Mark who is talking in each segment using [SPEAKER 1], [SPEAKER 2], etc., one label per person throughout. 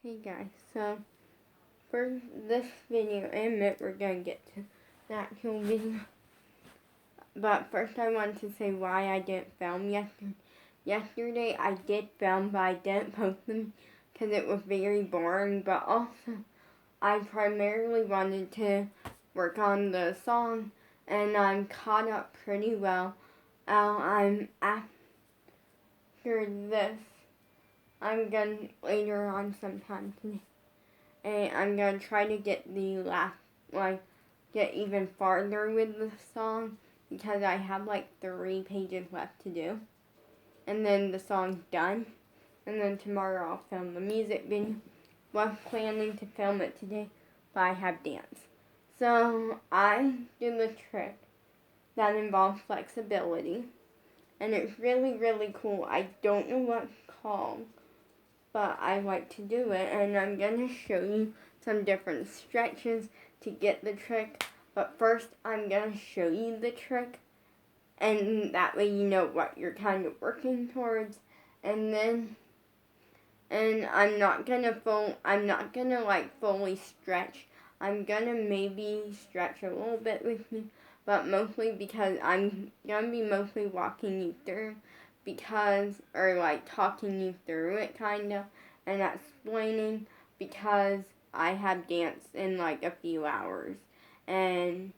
[SPEAKER 1] Hey guys, so for this video, I admit we're gonna get to the actual video, but first I wanted to say why I didn't film yesterday. Yesterday I did film, but I didn't post them because it was very boring, but also I primarily wanted to work on the song, and I'm caught up pretty well. I'm after this, I'm gonna later on sometime today. And I'm gonna try to get get even farther with the song because I have like 3 pages left to do. And then the song's done. And then tomorrow I'll film the music video. Was planning to film it today, but I have dance. So I do the trick that involves flexibility. And it's really, really cool. I don't know what it's called, but I like to do it, and I'm going to show you some different stretches to get the trick. But first, I'm going to show you the trick, and that way you know what you're kind of working towards. And I'm not gonna fully stretch. I'm gonna maybe stretch a little bit with you, but mostly because I'm gonna be mostly walking you through or talking you through it kind of, and explaining because I have dance in like a few hours, and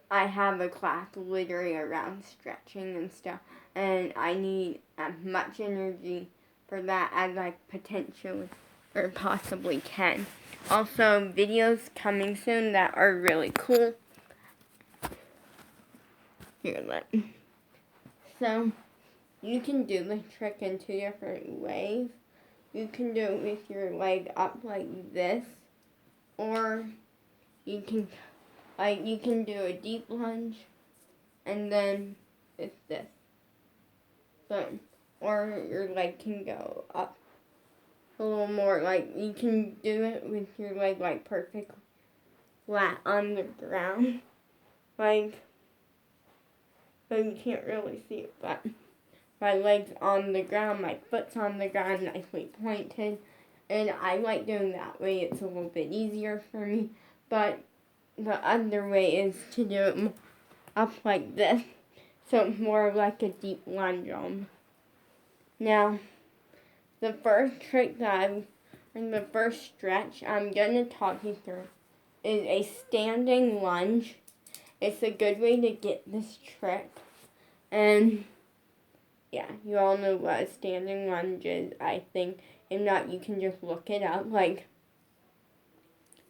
[SPEAKER 1] I have a class literally around stretching and stuff, and I need as much energy for that as I potentially or possibly can. Also, videos coming soon that are really cool. Here, so you can do the trick in 2 different ways. You can do it with your leg up like this, or you can do a deep lunge, and then it's this. So, or your leg can go up a little more. Like you can do it with your leg like perfectly flat on the ground, like. But you can't really see it, but my leg's on the ground, my foot's on the ground, nicely pointed, and I like doing that way. It's a little bit easier for me, but the other way is to do it up like this, so it's more like a deep lunge on. Now, the first the first stretch I'm going to talk you through is a standing lunge. It's a good way to get this trick. And yeah, you all know what a standing lunge is, I think. If not, you can just look it up.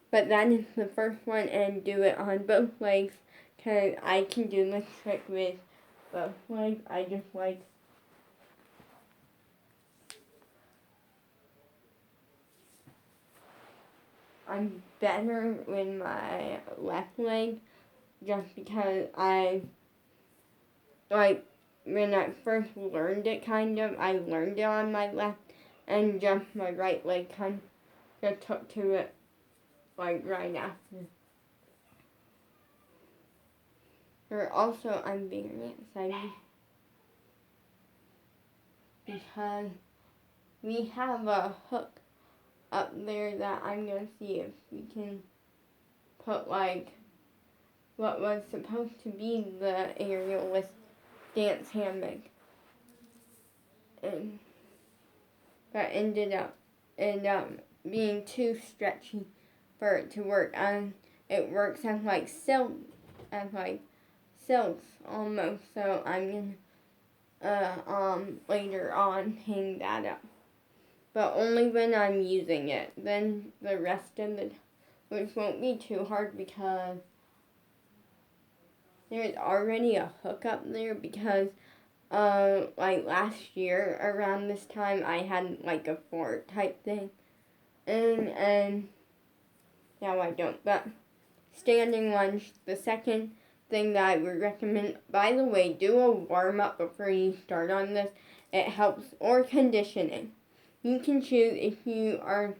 [SPEAKER 1] But that is the first one, and do it on both legs, because I can do this trick with both legs. I'm better with my left leg, just because when I first learned it, I learned it on my left, and just my right leg kind of took to it, right after. Or also, I'm very excited because we have a hook up there that I'm going to see if we can put, what was supposed to be the area with dance hammock, and that ended up being too stretchy for it to work. And it works as silks almost. So I'm gonna later on hang that up, but only when I'm using it. Then the rest of which won't be too hard because there's already a hook up there, because last year around this time I had like a fort type thing, and now I don't. But standing lunge, the second thing that I would recommend, by the way, do a warm up before you start on this. It helps, or conditioning. You can choose if you are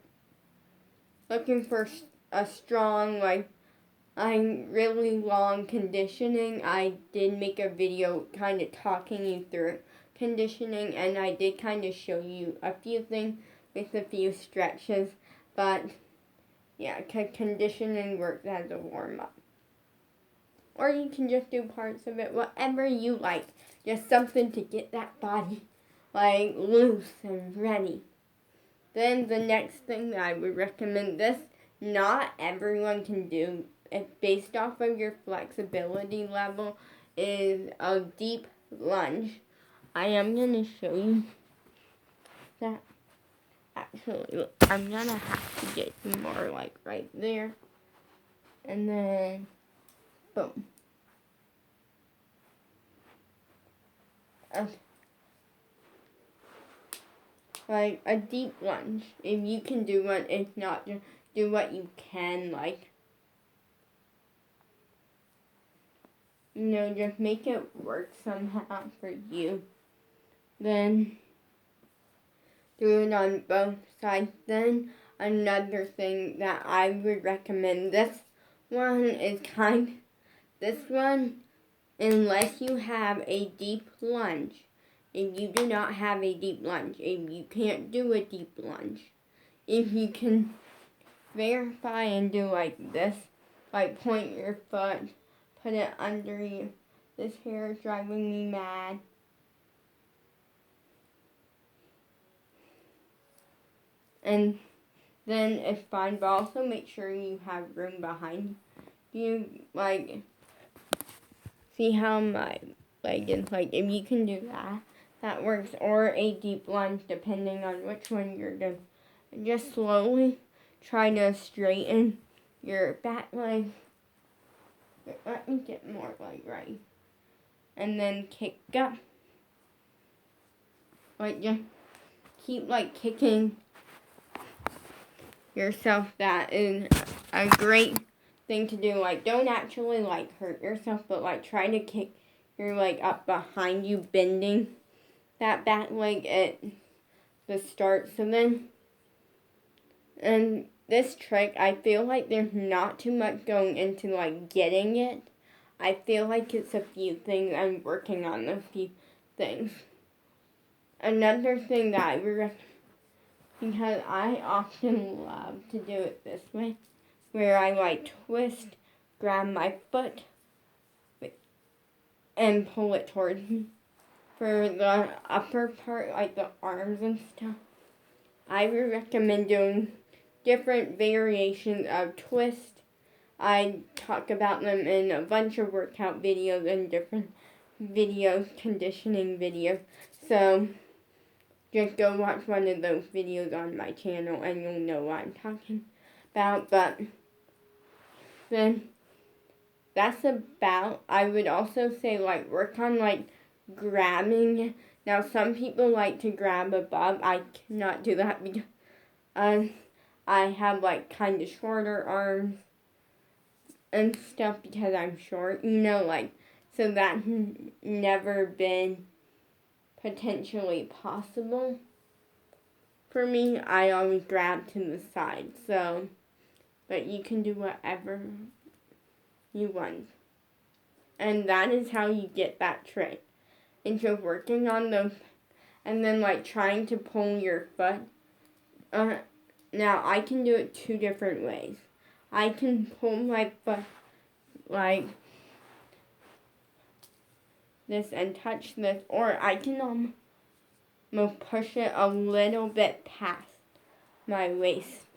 [SPEAKER 1] looking for a strong, really long conditioning. I did make a video kind of talking you through conditioning, and I did kind of show you a few things with a few stretches, but yeah, conditioning works as a warm-up. Or you can just do parts of it, whatever you like. Just something to get that body like loose and ready. Then the next thing that I would recommend, this not everyone can do, based off of your flexibility level, is a deep lunge. I am going to show you that. Actually, I'm going to have to get some more like right there. And then, boom. Like a deep lunge. If you can do one, if not, just do what you can, like, you know, just make it work somehow for you. Then do it on both sides. Then another thing that I would recommend, this one, unless you have a deep lunge, if you do not have a deep lunge, if you can't do a deep lunge, if you can verify and do like this, like point your foot, put it under you. This hair is driving me mad. And then it's fine, but also make sure you have room behind you. Like, see how my leg is, like, if you can do that, that works. Or a deep lunge, depending on which one you're doing. Just slowly try to straighten your back leg. Let me get more leg right. And then kick up. Like, just keep, like, kicking yourself. That is a great thing to do. Like, don't actually, like, hurt yourself, but, like, try to kick your leg up behind you, bending that back leg at the start. So then, and this trick, I feel like there's not too much going into, like, getting it. I feel like it's a few things. I'm working on a few things. Another thing that I recommend, because I often love to do it this way, where I like twist, grab my foot, and pull it towards me. For the upper part, like the arms and stuff, I would recommend doing different variations of twist. I talk about them in a bunch of workout videos and different videos, conditioning videos. So just go watch one of those videos on my channel and you'll know what I'm talking about. But then that's about, I would also say, like, work on, like, grabbing. Now, some people like to grab above. I cannot do that because I have, like, kind of shorter arms and stuff because I'm short, you know, like, so that's never been potentially possible for me. I always grab to the side, so, but you can do whatever you want. And that is how you get that trick. Into working on those, and then, like, trying to pull your foot. Now, I can do it two different ways. I can pull my foot like this and touch this, or I can push it a little bit past my waist.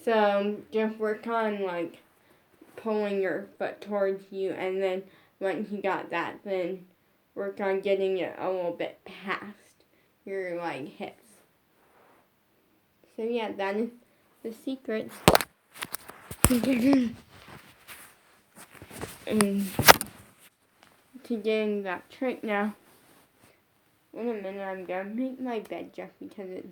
[SPEAKER 1] So just work on, like, pulling your foot towards you, and then once you got that, then work on getting it a little bit past your, like, hips. So yeah, that is the secret to getting that trick. Now, in a minute, I'm gonna make my bed just because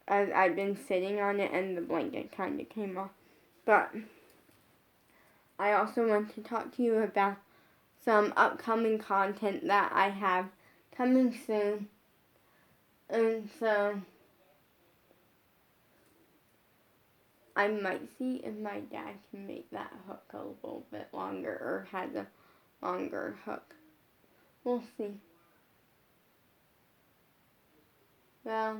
[SPEAKER 1] I've been sitting on it and the blanket kind of came off. But I also want to talk to you about some upcoming content that I have coming soon. And so I might see if my dad can make that hook a little bit longer or has a longer hook. We'll see. Well,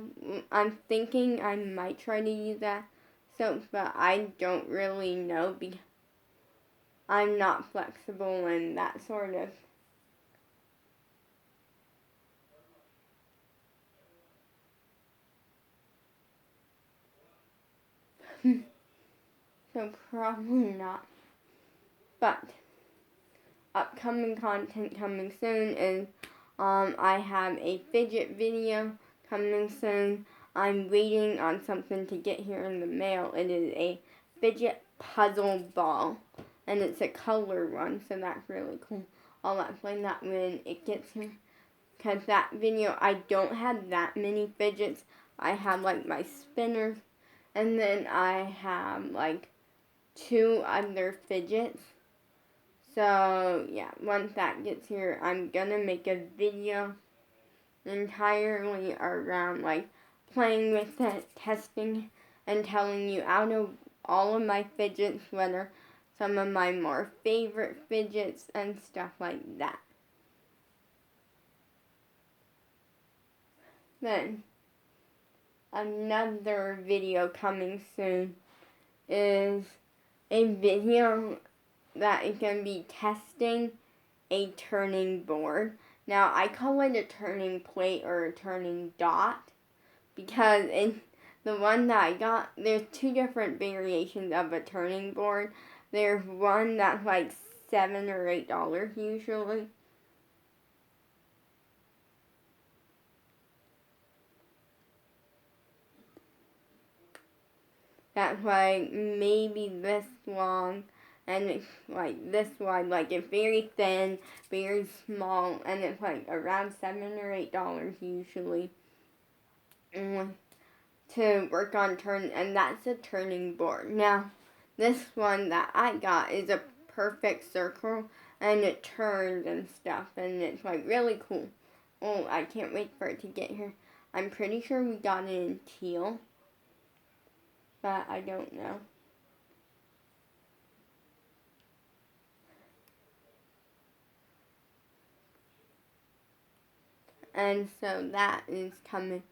[SPEAKER 1] I'm thinking I might try to use that soap, but I don't really know because I'm not flexible in that sort of. So probably not. But upcoming content coming soon is I have a fidget video coming soon. I'm waiting on something to get here in the mail. It is a fidget puzzle ball, and it's a color one, so that's really cool. I'll explain that when it gets here. Because that video, I don't have that many fidgets. I have like my spinners, and then I have like 2 other fidgets. So yeah, once that gets here, I'm gonna make a video entirely around like playing with it, testing, and telling you out of all of my fidgets what are some of my more favorite fidgets and stuff like that. Then another video coming soon is a video that is going to be testing a turning board. Now, I call it a turning plate or a turning dot because in the one that I got, there's 2 different variations of a turning board. There's one that's like $7 or $8 usually. That's like maybe this long, and it's like this wide, like it's very thin, very small, and it's like around $7 or $8 usually to work on turn, and that's a turning board. Now, this one that I got is a perfect circle, and it turns and stuff, and it's like really cool. Oh, I can't wait for it to get here. I'm pretty sure we got it in teal, but I don't know. And so that is coming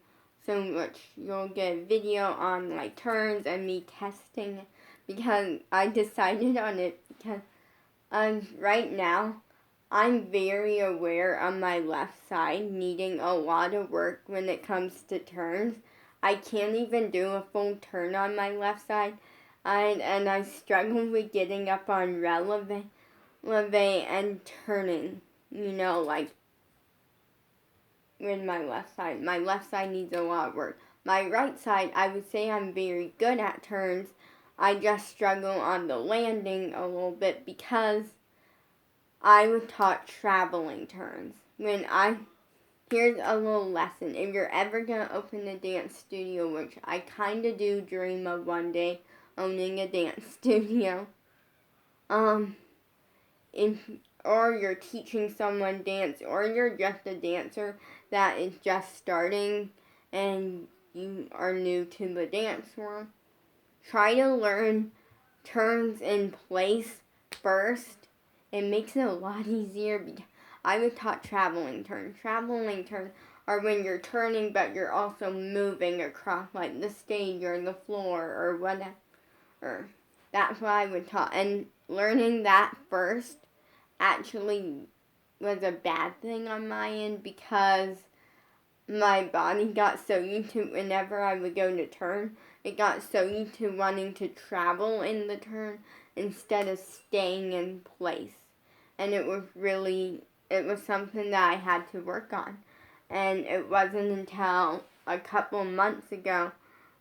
[SPEAKER 1] so much. You'll get a video on my turns and me testing because I decided on it because right now I'm very aware of my left side needing a lot of work when it comes to turns. I can't even do a full turn on my left side. And I struggle with getting up on releve and turning, like with my left side. My left side needs a lot of work. My right side, I would say I'm very good at turns. I just struggle on the landing a little bit because I was taught traveling turns. Here's a little lesson. If you're ever going to open a dance studio, which I kind of do dream of one day owning a dance studio, if or you're teaching someone dance, or you're just a dancer that is just starting and you are new to the dance world, try to learn turns in place first. It makes it a lot easier because I was taught traveling turns. Traveling turns are when you're turning but you're also moving across like the stage or the floor or whatever. That's what I was taught. And learning that first actually was a bad thing on my end because my body got so used to whenever I would go to turn, it got so used to wanting to travel in the turn instead of staying in place. And it was something that I had to work on. And it wasn't until a couple months ago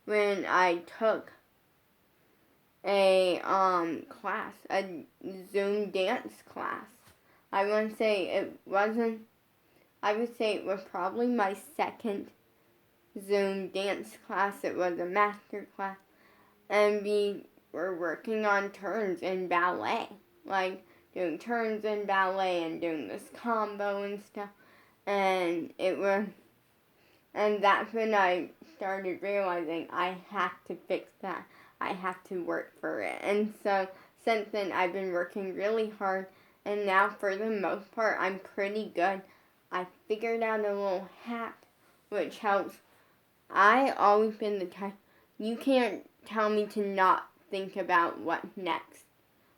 [SPEAKER 1] when I took a class, a Zoom dance class. I would say it was probably my second Zoom dance class. It was a master class. And we were working on turns in ballet. Like doing turns in ballet and doing this combo and stuff. And that's when I started realizing I have to fix that. I have to work for it. And so since then I've been working really hard, and now for the most part I'm pretty good. I figured out a little hack which helps I always been the type, you can't tell me to not think about what's next.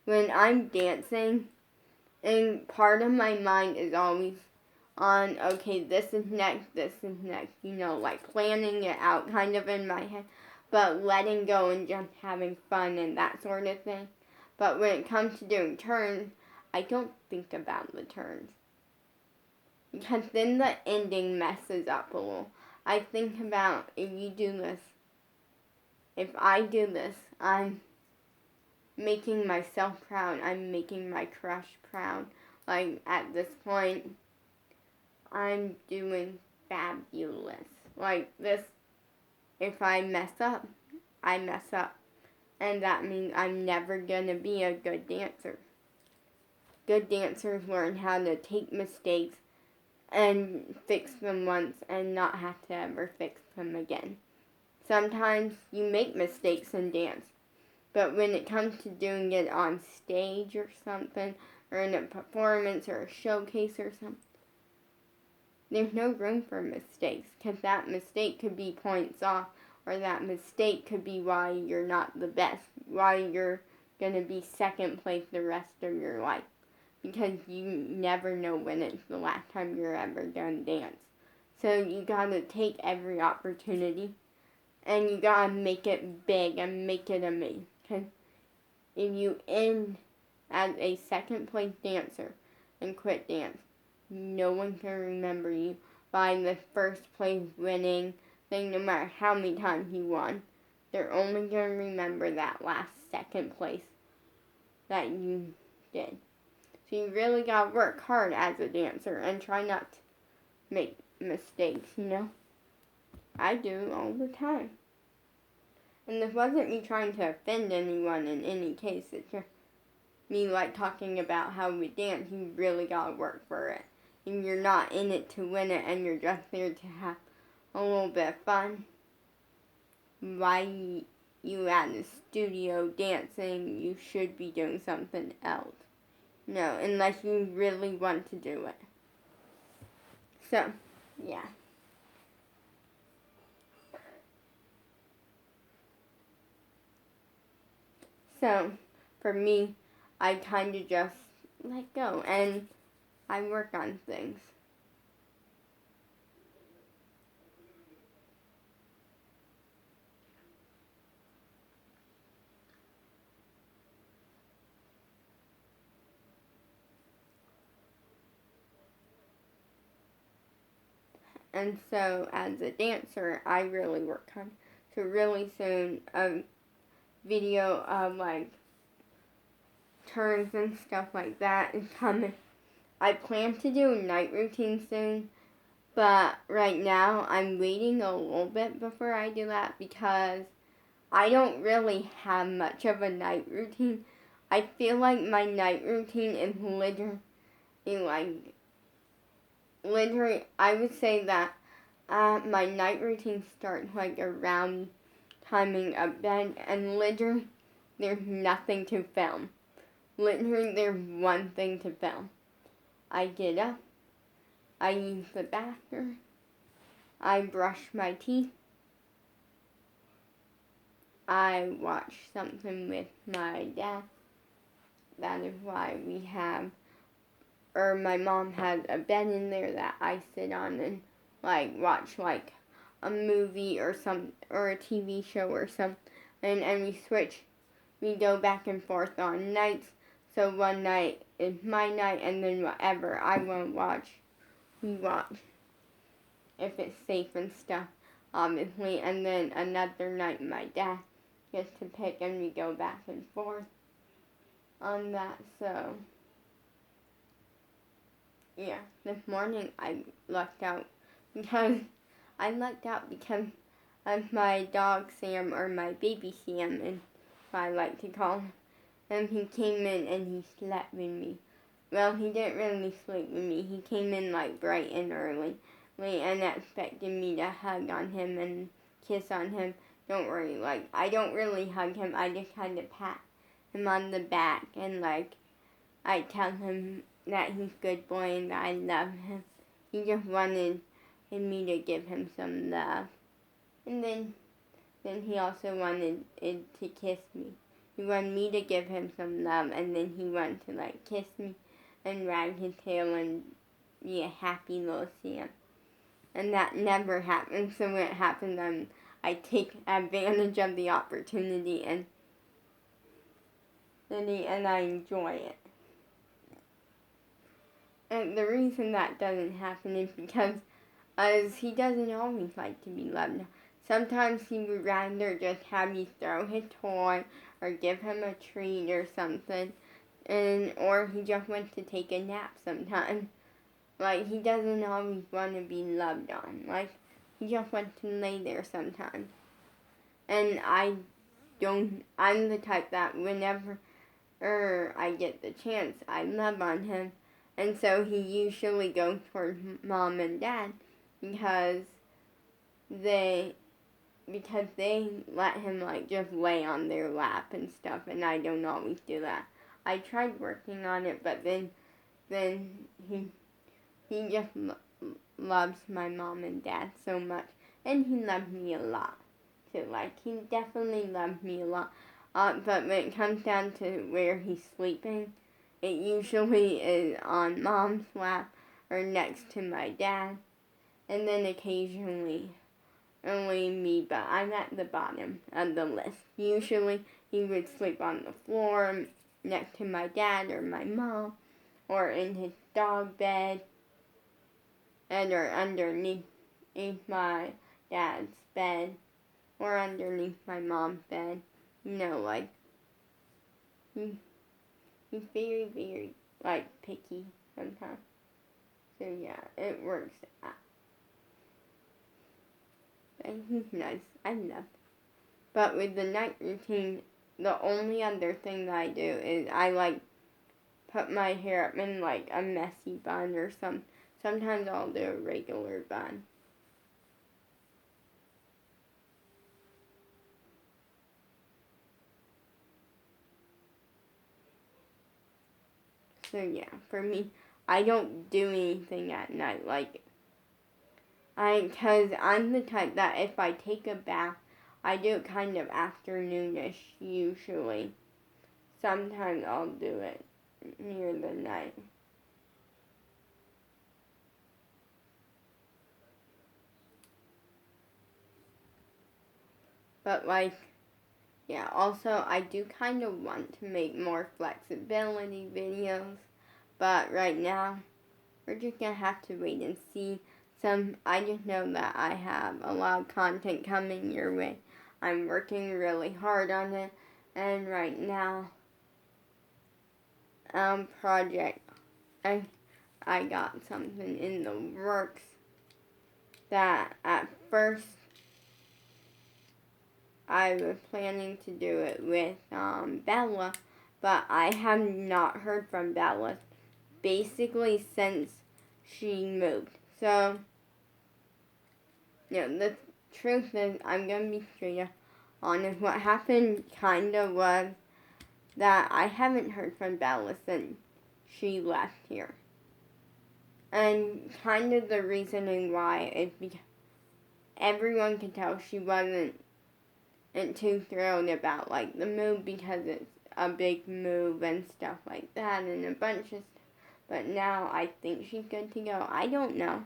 [SPEAKER 1] When I'm dancing, and part of my mind is always on, okay, this is next, like planning it out kind of in my head, but letting go and just having fun and that sort of thing. But when it comes to doing turns, I don't think about the turns. Because then the ending messes up a little. I think about, if you do this, if I do this, I'm making myself proud. I'm making my crush proud. Like, at this point, I'm doing fabulous. Like this, if I mess up, I mess up. And that means I'm never gonna be a good dancer. Good dancers learn how to take mistakes and fix them once and not have to ever fix them again. Sometimes you make mistakes in dance, but when it comes to doing it on stage or something, or in a performance or a showcase or something, there's no room for mistakes, because that mistake could be points off, or that mistake could be why you're not the best, why you're going to be second place the rest of your life, because you never know when it's the last time you're ever going to dance. So you got to take every opportunity, and you got to make it big and make it amazing. Because if you end as a second place dancer and quit dance, no one can remember you by the first place winning thing, no matter how many times you won. They're only going to remember that last second place that you did. So you really got to work hard as a dancer and try not to make mistakes, I do all the time. And this wasn't me trying to offend anyone in any case. It's just me talking about how we dance. You really got to work for it. And you're not in it to win it, and you're just there to have a little bit of fun. Why you at the studio dancing, you should be doing something else. No, unless you really want to do it. So, yeah. So, for me, I kind of just let go, and I work on things. And so, as a dancer, I really work on. So really soon, a video of turns and stuff like that is coming. I plan to do a night routine soon, but right now I'm waiting a little bit before I do that because I don't really have much of a night routine. I feel like my night routine is literally, I would say that my night routine starts around timing of bed, and literally there's nothing to film. Literally there's one thing to film. I get up, I use the bathroom, I brush my teeth, I watch something with my dad. That is why my mom has a bed in there that I sit on and watch a movie or a TV show or something, and we go back and forth on nights. So one night is my night, and then whatever I want to watch, we watch. If it's safe and stuff, obviously. And then another night my dad gets to pick, and we go back and forth on that. So, yeah, this morning I lucked out because of my dog Sam, or my baby Sam, and I like to call him. And he came in and he slept with me. Well, he didn't really sleep with me. He came in bright and early and expected me to hug on him and kiss on him. Don't worry, I don't really hug him. I just kind of pat him on the back and I tell him that he's a good boy and that I love him. He just wanted me to give him some love. And then he also wanted it to kiss me. He wanted me to give him some love, and then he wanted to like kiss me and wag his tail and be a happy little Sam. And that never happened. So when it happened, I take advantage of the opportunity and I enjoy it. And the reason that doesn't happen is because as he doesn't always like to be loved. Sometimes he would rather just have me throw his toy or give him a treat or something, or he just wants to take a nap sometimes. Like, he doesn't always want to be loved on. Like, he just wants to lay there sometimes. And I'm the type that whenever I get the chance, I love on him. And so he usually goes towards mom and dad because they let him like just lay on their lap and stuff, and I don't always do that. I tried working on it, but then he just loves my mom and dad so much, and he loves me a lot too. Like, he definitely loves me a lot. But when it comes down to where he's sleeping, it usually is on mom's lap or next to my dad, and then occasionally only me, but I'm at the bottom of the list. Usually he would sleep on the floor next to my dad or my mom, or in his dog bed, or underneath my dad's bed, or underneath my mom's bed. You know, like, he's very, very, like, picky sometimes. So yeah, it works out. And he's nice. I love him. But with the night routine, the only other thing that I do is I like put my hair up in like a messy bun or sometimes I'll do a regular bun. So yeah, for me, I don't do anything at night. Like, cause I'm the type that if I take a bath, I do it kind of afternoonish usually. Sometimes I'll do it near the night. But like, yeah, also I do kind of want to make more flexibility videos. But right now, we're just gonna have to wait and see. I just know that I have a lot of content coming your way. I'm working really hard on it, and right now, project, I got something in the works that at first I was planning to do it with Bella, but I have not heard from Bella basically since she moved. So, the truth is, I'm going to be straight up honest. What happened kind of was that I haven't heard from Bella since she left here. And kind of the reasoning why is because everyone could tell she wasn't too thrilled about like the move because it's a big move and stuff like that and a bunch of stuff. But now I think she's good to go. I don't know.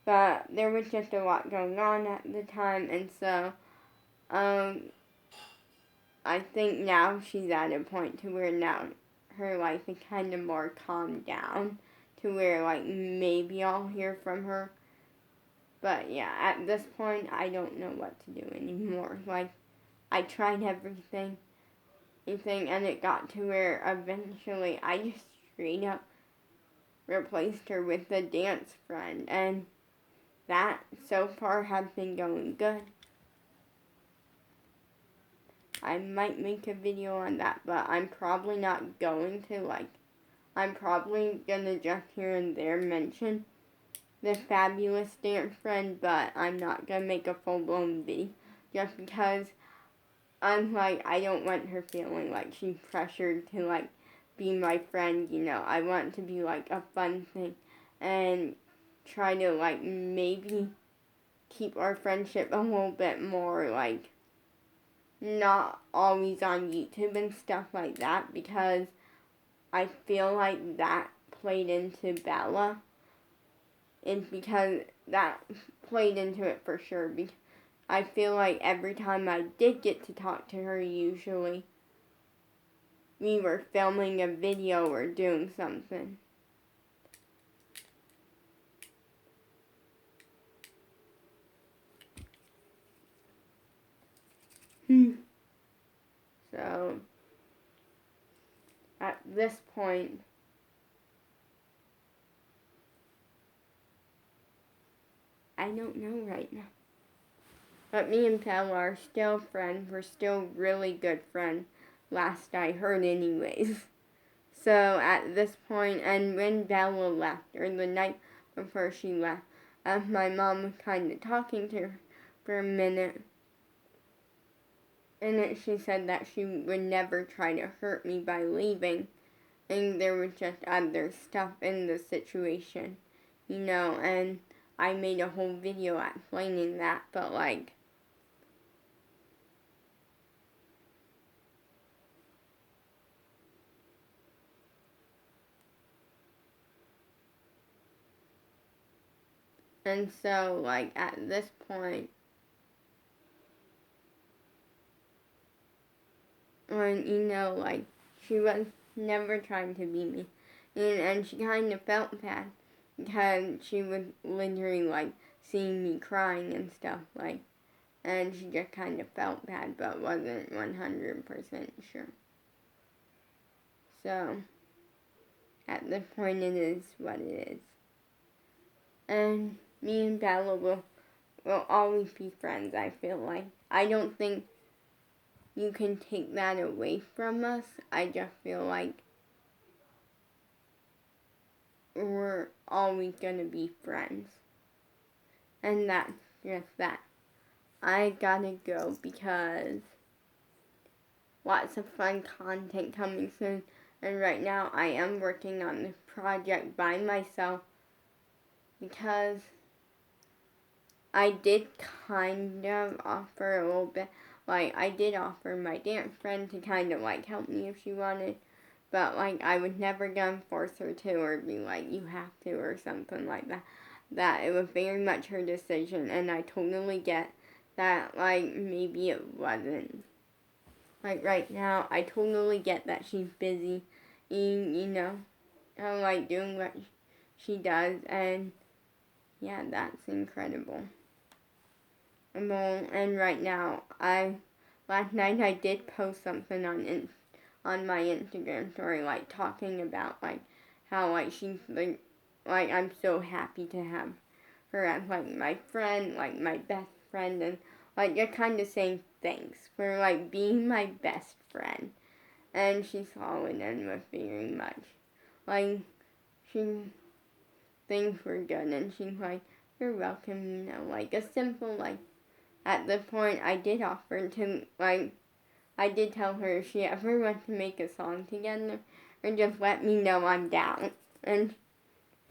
[SPEAKER 1] But there was just a lot going on at the time, and so I think now she's at a point to where now her life is kind of more calmed down to where like maybe I'll hear from her. But yeah, at this point I don't know what to do anymore. Like, I tried everything and it got to where eventually I just straight up replaced her with a dance friend, and that so far has been going good. I might make a video on that, but I'm probably not going to. Like, I'm probably gonna just here and there mention the fabulous dance friend, but I'm not gonna make a full-blown video just because I'm like, I don't want her feeling like she's pressured to like be my friend, I want it to be like a fun thing and try to like maybe keep our friendship a little bit more, like, not always on YouTube and stuff like that, because I feel like that played into Bella. It's because that played into it for sure. Because I feel like every time I did get to talk to her, usually we were filming a video or doing something. So, at this point, I don't know right now. But me and Bella are still friends. We're still really good friends, last I heard anyways. So at this point, and when Bella left, or the night before she left, my mom was kind of talking to her for a minute. And then she said that she would never try to hurt me by leaving. And there was just other stuff in the situation, you know, and I made a whole video explaining that, but like, and so like at this point, when, you know, like, she was never trying to be me, and she kind of felt bad, because she was literally, like, seeing me crying and stuff, like, and she just kind of felt bad, but wasn't 100% sure. So, at this point, it is what it is. And me and Bella will always be friends, I feel like. I don't think you can take that away from us. I just feel like we're always gonna be friends. And that's just that. I gotta go because lots of fun content coming soon. And right now I am working on this project by myself, because I did kind of offer a little bit, like, I did offer my dance friend to kind of, like, help me if she wanted, but, like, I was never gonna force her to, or be like, you have to, or something like that. That it was very much her decision, and I totally get that, like, maybe it wasn't. Like, right now, I totally get that she's busy, you know, like, doing what she does, and, yeah, that's incredible. And right now, last night I did post something on my Instagram story, like, talking about, like, how, like, she's, like, I'm so happy to have her as, like, my friend, like, my best friend, and, like, just kind of saying thanks for, like, being my best friend. And she saw it and was very much, like, things were good, and she's like, you're welcome, you know, like, a simple, like, at the point, I did offer to, like, I did tell her if she ever wants to make a song together, or just let me know, I'm down. And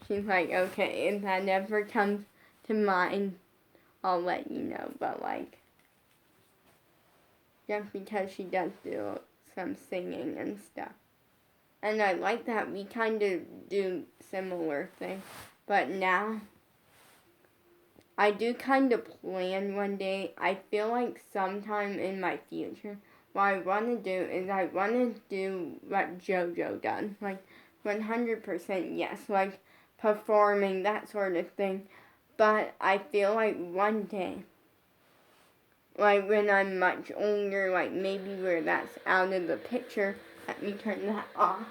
[SPEAKER 1] she's like, okay, if that ever comes to mind, I'll let you know. But, like, just because she does do some singing and stuff. And I like that we kind of do similar things. But now, I do kind of plan one day. I feel like sometime in my future, what I want to do is I want to do what JoJo does. Like, 100% yes. Like, performing, that sort of thing. But I feel like one day, like, when I'm much older, like, maybe where that's out of the picture, let me turn that off.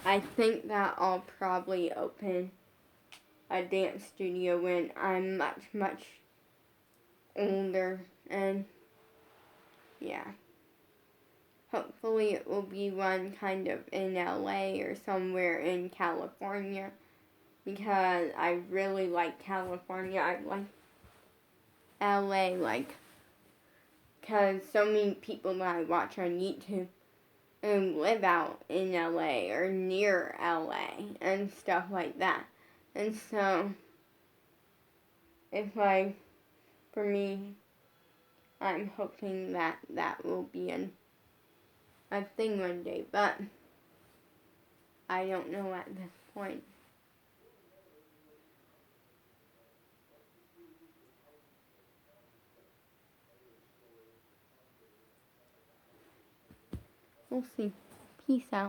[SPEAKER 1] I think that I'll probably open a dance studio when I'm much, much older, and yeah. Hopefully it will be one kind of in LA or somewhere in California, because I really like California. I like LA, like, because so many people that I watch on YouTube and live out in LA or near LA and stuff like that. And so, it's like, for me, I'm hoping that that will be a thing one day, but I don't know at this point. We'll see. Peace out.